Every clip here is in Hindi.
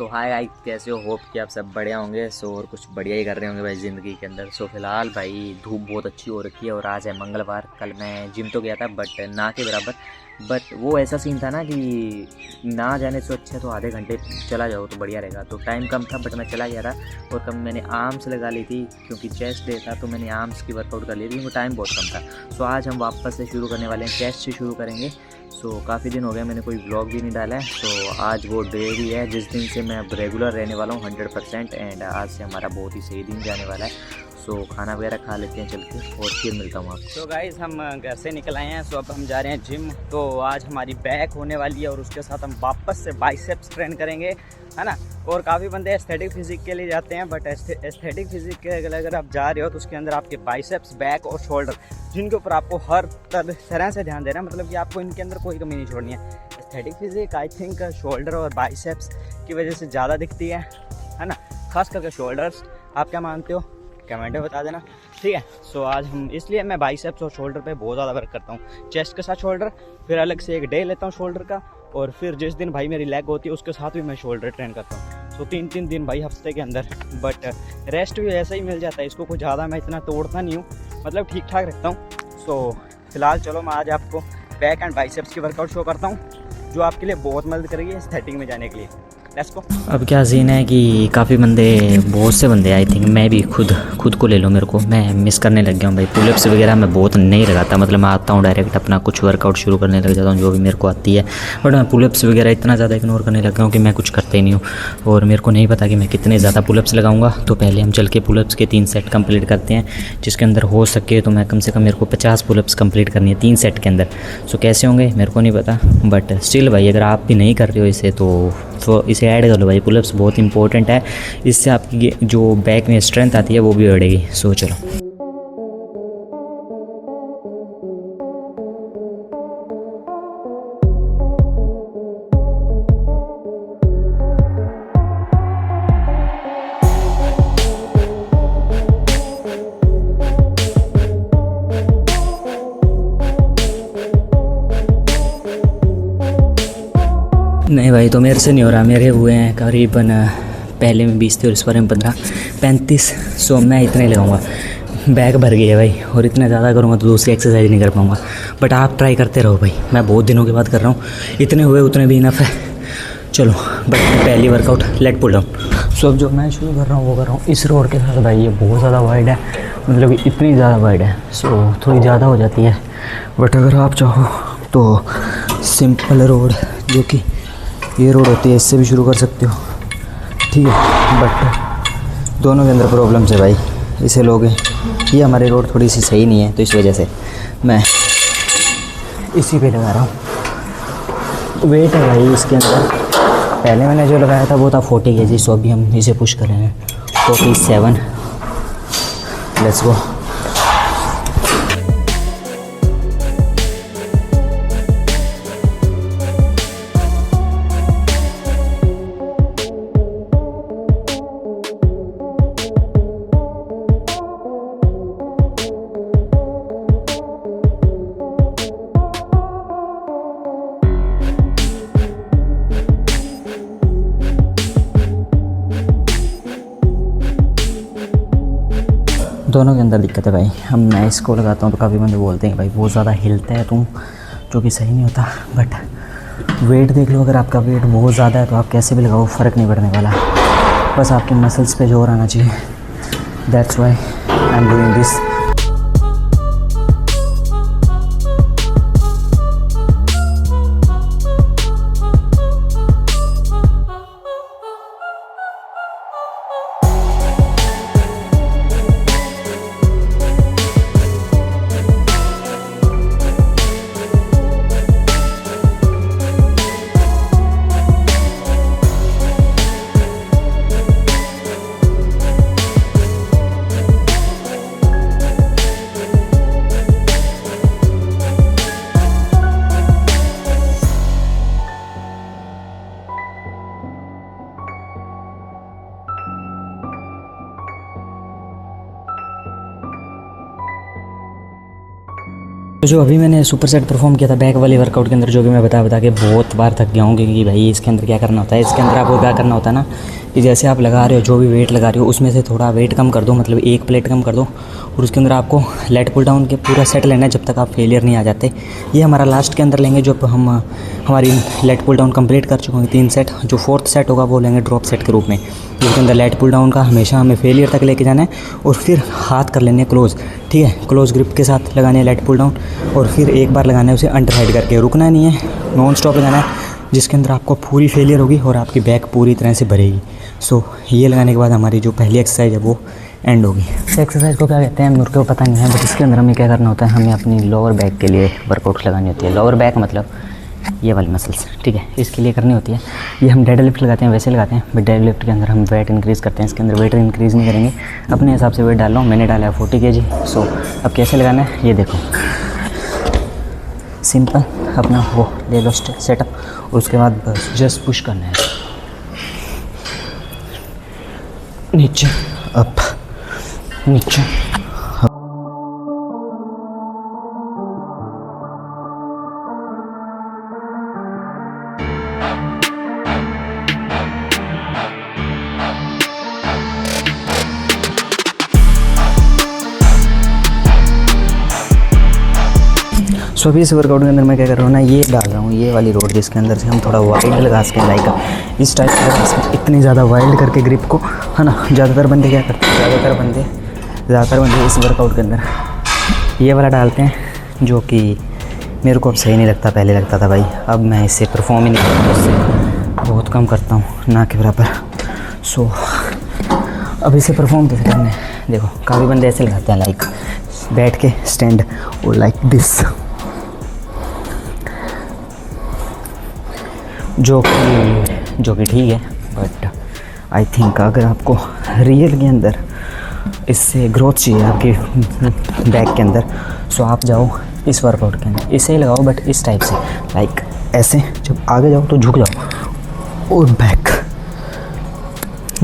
सो हाय गाइस, कैसे हो? होप कि आप सब बढ़िया होंगे। और कुछ बढ़िया ही कर रहे होंगे भाई ज़िंदगी के अंदर। फिलहाल भाई धूप बहुत अच्छी हो रखी है और आज है मंगलवार। कल मैं जिम तो गया था बट ना के बराबर। बट वो ऐसा सीन था ना कि ना जाने से अच्छा तो आधे घंटे चला जाओ तो बढ़िया रहेगा। तो टाइम कम था बट मैं चला गया था। और कम मैंने आर्म्स लगा ली थी क्योंकि चेस्ट डे था, तो मैंने आर्म्स की वर्कआउट कर ली थी क्योंकि टाइम बहुत कम था। सो आज हम वापस से शुरू करने वाले हैं, चेस्ट से शुरू करेंगे। काफ़ी दिन हो गए मैंने कोई व्लॉग भी नहीं डाला है। आज वो डे भी है जिस दिन से मैं अब रेगुलर रहने वाला हूँ 100%। एंड आज से हमारा बहुत ही सही दिन जाने वाला है। खाना वगैरह खा लेते हैं चल के और फिर मिलता हूँ आपको। गाइस हम घर से निकल आए हैं। अब हम जा रहे हैं जिम। तो आज हमारी बैक होने वाली है और उसके साथ हम वापस से बाइसेप्स ट्रेन करेंगे, है ना। और काफ़ी बंदे एस्थेटिक फिजिक के लिए जाते हैं, बट एस्थेटिक फिजिक के अगर आप जा रहे हो तो उसके अंदर आपके बाइसेप्स, बैक और शोल्डर, जिनके ऊपर आपको हर तरह से ध्यान देना है। मतलब कि आपको इनके अंदर कोई कमी नहीं छोड़नी है। Aesthetic physique I think shoulder और बाइसेप्स की वजह से ज़्यादा दिखती है ना, खास करके शोल्डर्स। आप क्या मानते हो कमेंट में बता देना, ठीक है। आज हम इसलिए मैं बाइसेप्स और शोल्डर पे बहुत ज़्यादा वर्क करता हूँ। चेस्ट के साथ शोल्डर, फिर अलग से एक डे लेता हूँ शोल्डर का, और फिर जिस दिन भाई मेरी लेग होती है उसके साथ भी मैं शोल्डर ट्रेन करता हूँ। 3 दिन भाई हफ्ते के अंदर। बट रेस्ट भी ऐसा ही मिल जाता है, इसको कुछ ज़्यादा मैं इतना तोड़ता नहीं हूँ, मतलब ठीक ठाक रखता हूँ। फिलहाल चलो मैं आज आपको बैक एंड बाइसेप्स की वर्कआउट शो करता हूँ, जो आपके लिए बहुत मदद करेगी एस्थेटिक में जाने के लिए। Let's go. अब क्या सीन है कि काफ़ी बंदे, बहुत से बंदे, आई थिंक मैं भी खुद को ले लो, मेरे को मैं मिस करने लग गया हूँ भाई। पुलअप्स वगैरह मैं बहुत नहीं लगाता, मतलब मैं आता हूँ डायरेक्ट अपना कुछ वर्कआउट शुरू करने लग जाता हूँ जो भी मेरे को आती है। बट मैं पुलअप्स वगैरह इतना ज़्यादा इग्नोर करने लग गया हूँ कि मैं कुछ करता ही नहीं हूँ। और मेरे को नहीं पता कि मैं कितने ज़्यादा पुलअप्स लगाऊंगा। तो पहले हम चल के पुलअप्स के 3 सेट कंप्लीट करते हैं, जिसके अंदर हो सके तो मैं कम से कम मेरे को 50 पुलअप्स कंप्लीट करनी है 3 सेट के अंदर। कैसे होंगे मेरे को नहीं पता, बट स्टिल भाई अगर आप भी नहीं कर रहे हो इसे तो इसे ऐड कर लो भाई। पुलअप्स बहुत इंपॉर्टेंट है, इससे आपकी जो बैक में स्ट्रेंथ आती है वो भी बढ़ेगी। चलो नहीं भाई, तो मेरे से नहीं हो रहा। मेरे हुए हैं करीबन पहले में 20 थे और इस बार में 15 35। मैं इतने लगाऊंगा। बैग भर गई है भाई, और इतना ज़्यादा करूँगा तो दूसरी एक्सरसाइज नहीं कर पाऊँगा। बट आप ट्राई करते रहो भाई, मैं बहुत दिनों के बाद कर रहा हूँ। इतने हुए उतने भी इनफ है। चलो बट पहली वर्कआउट लेट पुल डाउन। अब जो मैं शुरू कर रहा हूँ वो कर रहा हूँ इस रोड के साथ भाई। ये बहुत ज़्यादा वाइड है, मतलब इतनी ज़्यादा वाइड है, थोड़ी ज़्यादा हो जाती है। बट अगर आप चाहो तो सिंपल रोड, जो कि ये रोड होती है, इससे भी शुरू कर सकते हो, ठीक है। बट दोनों के अंदर प्रॉब्लम्स है भाई, इसे लोग ये हमारी रोड थोड़ी सी सही नहीं है, तो इस वजह से मैं इसी पे लगा रहा हूँ। वेट है भाई इसके अंदर, पहले मैंने जो लगाया था वो था 40 kg। अभी हम इसे पुश कर रहे हैं 47। Let's go. दोनों के अंदर दिक्कत है भाई। हम मैं इसको लगाता हूँ तो काफ़ी बंदे बोलते हैं भाई बहुत ज़्यादा हिलता है तुम, जो कि सही नहीं होता। बट वेट देख लो, अगर आपका वेट बहुत ज़्यादा है तो आप कैसे भी लगाओ फ़र्क नहीं पड़ने वाला, बस आपके मसल्स पे जोर आना चाहिए। That's why I am doing this. तो जो अभी मैंने सुपर सेट परफॉर्म किया था बैक वाले वर्कआउट के अंदर, जो कि मैं बता के बहुत बार थक गया हूँ, क्योंकि भाई इसके अंदर क्या करना होता है, इसके अंदर आपको क्या करना होता है ना कि जैसे आप लगा रहे हो, जो भी वेट लगा रहे हो उसमें से थोड़ा वेट कम कर दो, मतलब एक प्लेट कम कर दो, और उसके अंदर आपको लेट पुल डाउन के पूरा सेट लेना है जब तक आप फेलियर नहीं आ जाते। ये हमारा लास्ट के अंदर लेंगे, जब हम हमारी लेट पुल डाउन कंप्लीट कर चुके होंगे 3 सेट। जो 4th सेट होगा वो लेंगे ड्रॉप सेट के रूप में, जिसके अंदर लेट पुल डाउन का हमेशा हमें फेलियर तक लेके जाना है, और फिर हाथ कर लेने क्लोज, ठीक है, क्लोज ग्रिप के साथ लगाने हैं लेट पुल डाउन, और फिर एक बार लगाना है उसे अंडर साइड करके, रुकना नहीं है, नॉन स्टॉप लगाना है, जिसके अंदर आपको पूरी फेलियर होगी और आपकी बैक पूरी तरह से भरेगी। सो ये लगाने के बाद हमारी जो पहली एक्सरसाइज है वो एंड होगी। इस एक्सरसाइज को क्या कहते हैं मेरे को पता नहीं है, बट इसके अंदर हमें क्या करना होता है, हमें अपनी लोअर बैक के लिए वर्कआउट लगानी होती है। लोअर बैक मतलब ये वाली मसल्स, ठीक है, इसके लिए करनी होती है। ये हम डेड लिफ्ट लगाते हैं वैसे लगाते हैं, बट डेड लिफ्ट के अंदर हम वेट इंक्रीज़ करते हैं, इसके अंदर वेट इंक्रीज़ नहीं करेंगे, अपने हिसाब से वेट डाल लो। मैंने डाला है 40 kg। सो अब कैसे लगाना है ये देखो, सिंपल अपना वो ले लो सेटअप, उसके बाद बस जस्ट पुश करना है, नीचे अप, नीचे सो अभी इस वर्कआउट के अंदर मैं क्या कर रहा हूँ ना, ये डाल रहा हूँ ये वाली रोड, जिसके अंदर से हम थोड़ा वाइड लगा सकें, लाइक इस टाइप से लगा सकें, इतनी ज़्यादा वाइड करके ग्रिप को, है ना। ज़्यादातर बंदे क्या करते हैं, ज़्यादातर बंदे इस वर्कआउट के अंदर ये वाला डालते हैं, जो कि मेरे को अब सही नहीं लगता, पहले लगता था भाई, अब मैं इससे परफॉर्म ही नहीं करता, इससे बहुत कम करता हूँ, ना के बराबर। सो अब इसे परफॉर्म कैसे करना है देखो, काफ़ी बंदे ऐसे लगाते हैं, लाइक बैठ के स्टैंड और लाइक दिस, जो कि ठीक है, बट आई थिंक अगर आपको रियल के अंदर इससे ग्रोथ चाहिए आपके बैक के अंदर, सो आप जाओ इस वर्कआउट के अंदर, इसे ही लगाओ, बट इस टाइप से, लाइक ऐसे, जब आगे जाओ तो झुक जाओ, और back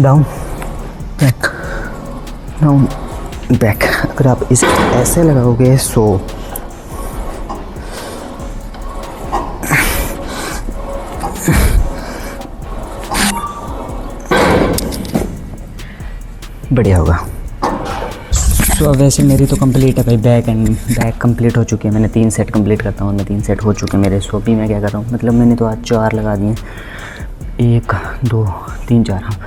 down, back down, back. अगर आप इसे ऐसे लगाओगे सो बढ़िया होगा। सो वैसे मेरी तो कंप्लीट है भाई, बैक कंप्लीट हो चुकी है, मैंने 3 सेट कंप्लीट करता हूँ, मैं 3 सेट हो चुके हैं मेरे। सो भी मैं क्या कर रहा हूँ, मतलब मैंने तो आज 4 लगा दिए, 1 2 3 4, हाँ।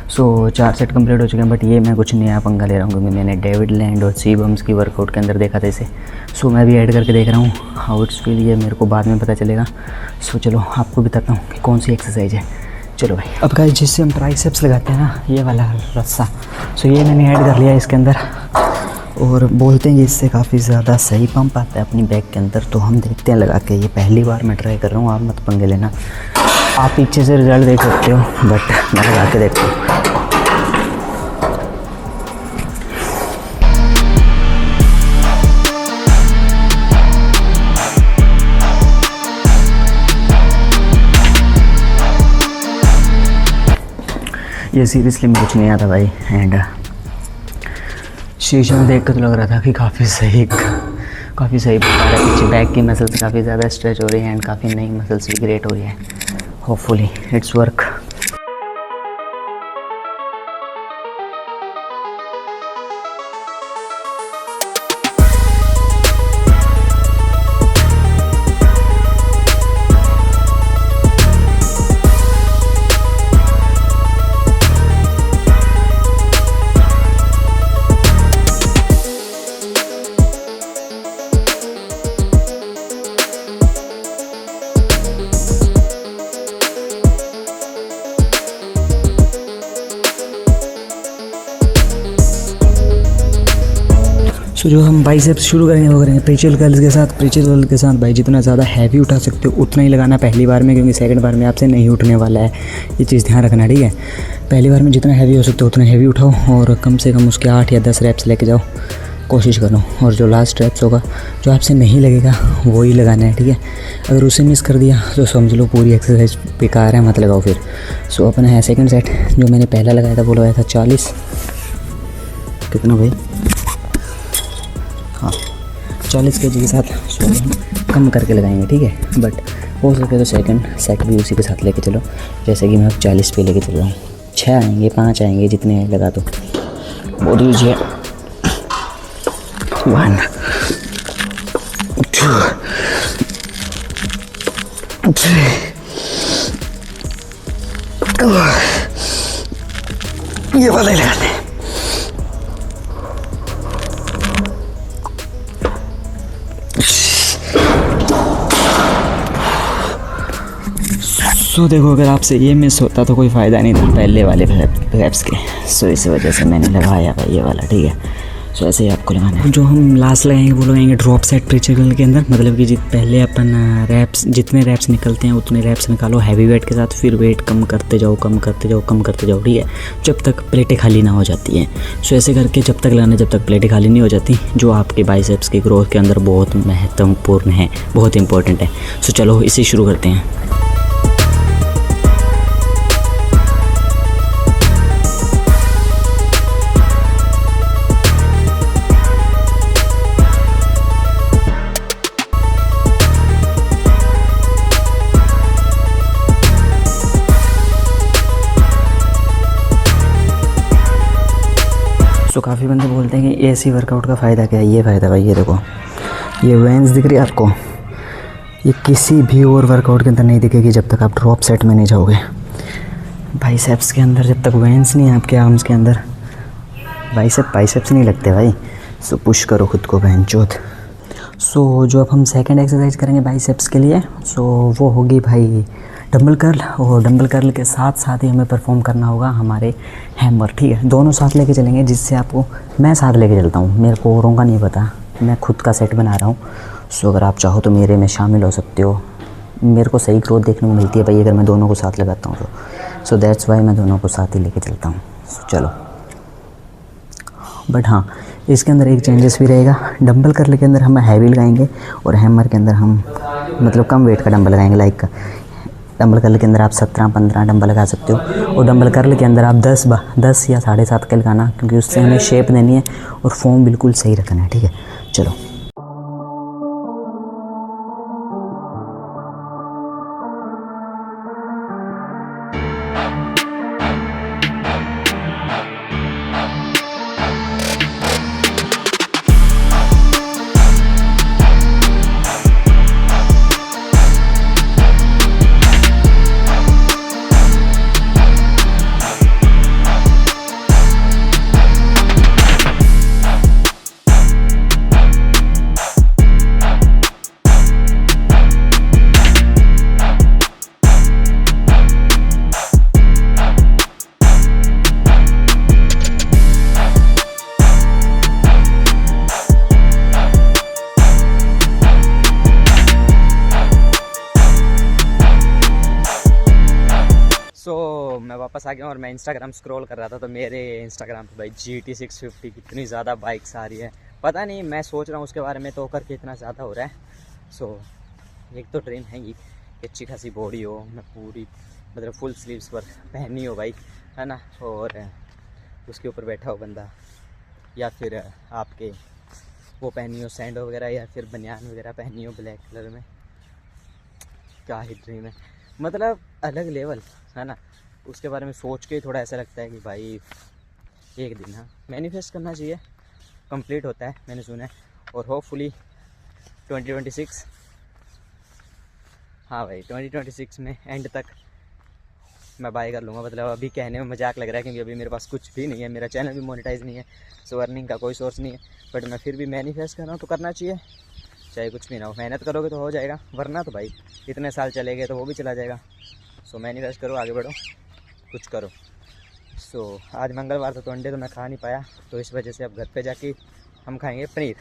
सो 4 सेट कंप्लीट हो चुके हैं, बट ये मैं कुछ नया पंगा ले रहा हूँ, क्योंकि मैंने डेविड लैंड और सी बम्स की वर्कआउट के अंदर देखा था इसे। सो मैं भी ऐड करके देख रहा हूँ हाउ इट्स फील, ये मेरे को बाद में पता चलेगा। सो चलो आपको बताता हूँ कि कौन सी एक्सरसाइज है। चलो भाई, अब गाइस जिससे हम ट्राइसेप्स लगाते हैं ना, ये वाला रस्सा, सो ये मैंने ऐड कर लिया इसके अंदर, और बोलते हैं कि इससे काफ़ी ज़्यादा सही पंप आता है अपनी बैक के अंदर। तो हम देखते हैं लगा के, ये पहली बार मैं ट्राई कर रहा हूँ, आप मत पंगे लेना, आप पीछे से रिजल्ट देख सकते हो, बट मैं लगा के देखता हूँ। ये सीरियसली में कुछ नहीं आता भाई, एंड शीशे में देख कर तो लग रहा था कि काफ़ी सही बता रहा है। पीछे बैक की मसल्स काफ़ी ज़्यादा स्ट्रेच हो रही है, एंड काफ़ी नई मसल्स भी क्रिएट हो रही है। Hopefully it's work. सो जो हम बाइसेप्स शुरू करेंगे वो करेंगे प्रीचल कर्ल के साथ। प्रीचल कर्ल के साथ भाई जितना ज़्यादा हैवी उठा सकते हो उतना ही लगाना पहली बार में, क्योंकि सेकंड बार में आपसे नहीं उठने वाला है, ये चीज़ ध्यान रखना, ठीक है। पहली बार में जितना हैवी हो सकते हो उतना हैवी उठाओ, और कम से कम उसके 8 या 10 रैप्स लेके जाओ, कोशिश करो। और जो लास्ट रैप्स होगा जो आपसे नहीं लगेगा वो ही लगाना है, ठीक है। अगर उसे मिस कर दिया तो समझ लो पूरी एक्सरसाइज बेकार है, मत लगाओ फिर। सो अपना है सेकंड सेट, जो मैंने पहला लगाया था वो लगाया था 40, कितना भाई, हाँ 40 kg के साथ सो हम कम करके लगाएंगे, ठीक है। बट हो सके तो सेकंड सेट भी उसी के साथ लेके चलो, जैसे कि मैं अब 40 पे लेके चल रहा हूँ। 6 आएंगे, 5 आएंगे, जितने लगा दो। बोल दीजिए 1 2 3 ये वाला ही लगाते हैं। सो देखो, अगर आपसे ये मिस होता तो कोई फ़ायदा नहीं था पहले वाले रैप्स के। सो इस वजह से मैंने लगाया भाई ये वाला, ठीक है। सो ऐसे ही आपको लगाना है। जो हम लास्ट लगाएंगे वो लगाएंगे ड्रॉप सेट प्रीचेबल के अंदर, मतलब कि पहले अपन रैप्स, जितने रैप्स निकलते हैं उतने रैप्स निकालो हैवी वेट के साथ, फिर वेट कम करते जाओ, कम करते जाओ, कम करते जाओ, ठीक है, जब तक प्लेटें खाली ना हो जाती हैं। सो ऐसे करके जब तक लगाना, जब तक प्लेटें खाली नहीं हो जाती, जो आपके बाइसेप्स की ग्रोथ के अंदर बहुत महत्वपूर्ण है, बहुत इंपॉर्टेंट है। सो चलो इसे शुरू करते हैं। तो काफ़ी बंदे बोलते हैं कि ऐसी वर्कआउट का फ़ायदा क्या है। ये फ़ायदा भाई, ये देखो, ये वेन्स दिख रही है आपको, ये किसी भी और वर्कआउट के अंदर नहीं दिखेगी जब तक आप ड्रॉप सेट में नहीं जाओगे। बाइसेप्स के अंदर जब तक वेन्स नहीं है आपके आर्म्स के अंदर, बाइसेप्स नहीं लगते भाई। सो पुश करो खुद को बहन चौथ। सो जो अब हम सेकंड एक्सरसाइज करेंगे बाइसेप्स के लिए, सो वो होगी भाई डंबल कर्ल, और डंबल कर्ल के साथ साथ ही हमें परफॉर्म करना होगा हमारे हैमर, ठीक है। दोनों साथ लेके चलेंगे, जिससे आपको, मैं साथ लेके चलता हूँ, मेरे को औरों का नहीं पता, मैं खुद का सेट बना रहा हूँ। सो अगर आप चाहो तो मेरे में शामिल हो सकते हो। मेरे को सही ग्रोथ देखने को मिलती है भाई अगर मैं दोनों को साथ लगाता हूँ तो। सो दैट्स वाई मैं दोनों को साथ ही लेके चलता हूँ। सो चलो, बट हाँ, इसके अंदर एक चेंजेस भी रहेगा। डंबल कर्ल के अंदर हम हैवी लगाएंगे और हैमर के अंदर हम मतलब कम वेट का डंबल लगाएंगे। लाइक डंबल कर्ल के अंदर आप 17-15 डंबल लगा सकते हो, और डंबल कर्ल के अंदर आप 10 या 7.5 के लगाना, क्योंकि उससे हमें शेप देनी है और फॉर्म बिल्कुल सही रखना है, ठीक है। चलो मैं वापस आ गया हूँ और मैं इंस्टाग्राम स्क्रॉल कर रहा था, तो मेरे इंस्टाग्राम पे भाई GT 650 कितनी ज़्यादा बाइक्स आ रही है, पता नहीं, मैं सोच रहा हूँ उसके बारे में तो करके इतना ज़्यादा हो रहा है। सो एक तो ड्रीम है कि अच्छी खासी बॉडी हो, मैं पूरी मतलब फुल स्लीव्स पर पहनी हो भाई, है ना, और उसके ऊपर बैठा हो बंदा, या फिर आपके वो पहनी हो सैंडो वगैरह, या फिर बनियान वगैरह पहनी हो ब्लैक कलर में। क्या ही ड्रीम है, मतलब अलग लेवल, है ना। उसके बारे में सोच के थोड़ा ऐसा लगता है कि भाई एक दिन, हाँ, मैनिफेस्ट करना चाहिए, कंप्लीट होता है मैंने सुना है, और होपफुली 2026, हाँ भाई 2026 में एंड तक मैं बाय कर लूँगा। मतलब अभी कहने में मजाक लग रहा है, क्योंकि अभी मेरे पास कुछ भी नहीं है, मेरा चैनल भी मोनेटाइज नहीं है, सो अर्निंग का कोई सोर्स नहीं है, बट मैं फिर भी मैनिफेस्ट कर रहा हूँ, तो करना चाहिए, चाहे कुछ भी ना हो। मेहनत करोगे तो हो जाएगा, वरना तो भाई इतने साल चले गए तो वो भी चला जाएगा। सो मैनिफेस्ट करो, आगे बढ़ो, कुछ करो। सो आज मंगलवार था तो अंडे तो मैं खा नहीं पाया, तो इस वजह से अब घर पे जाके हम खाएंगे पनीर।